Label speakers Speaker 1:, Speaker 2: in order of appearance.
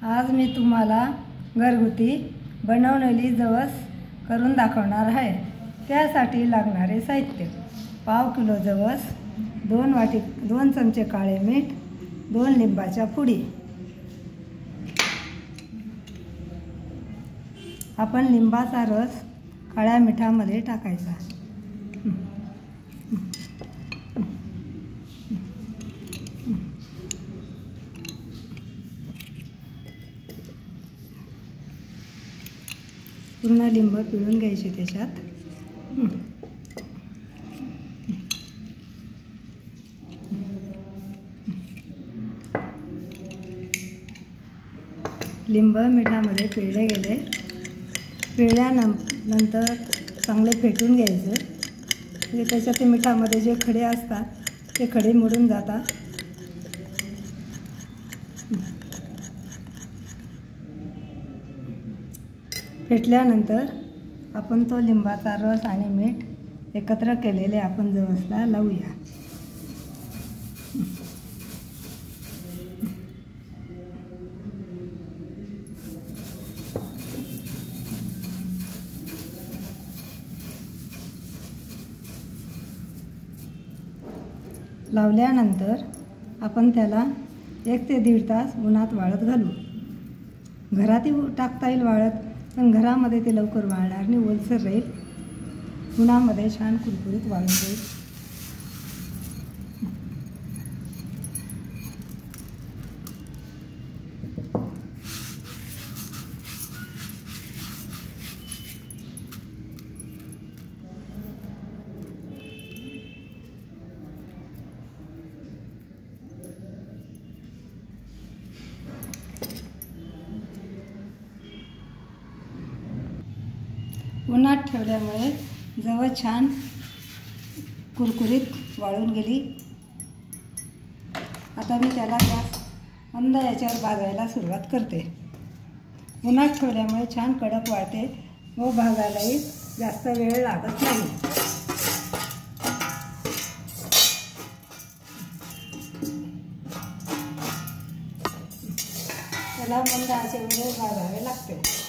Speaker 1: आज मी तुम्हाला घरगुती बनवलेली जवस करून दाखवणार आहे। त्यासाठी लागणारे साहित्य: पाव किलो जवस, 2 चमचे काळे मीठ, 2 लिंबाच्या फोडी। आपण लिंबाचा रस काळ्या मिठामध्ये टाकायचा। पूर्ण लिंब पिळून घ्यायचे त्याच्यात। लिंब मिठामध्ये पिळले गेले। पिळल्यानंतर चांगले फेटून घ्यायचे। म्हणजे त्याच्यात मिठामध्ये जे खडे असतात ते खडे मोडून जातात। फेटल्यानंतर आपण तो लिंबाचा रस आणि मीठ एकत्र केलेले आपण जवसला लावूया। लावल्यानंतर आपण त्याला 1 ते 1.5 तास उन्हात वाळत घालू। घरातही टाकता येईल वाळत, पण घरामध्ये ते लवकर वाळणार नाही, ओलसर राहील। उन्हामध्ये छान कुरकुरीत वाळून जाईल। उन्हात ठेवल्यामुळे जवस छान कुरकुरीत वाळून गेली। आता मी त्याला गॅस मंद याच्यावर भाजायला सुरुवात करते। उन्हात ठेवल्यामुळे छान कडक वाळते व भाजायलाही जास्त वेळ लागत नाही। त्याला मंद आचेवर भाजावे लागते।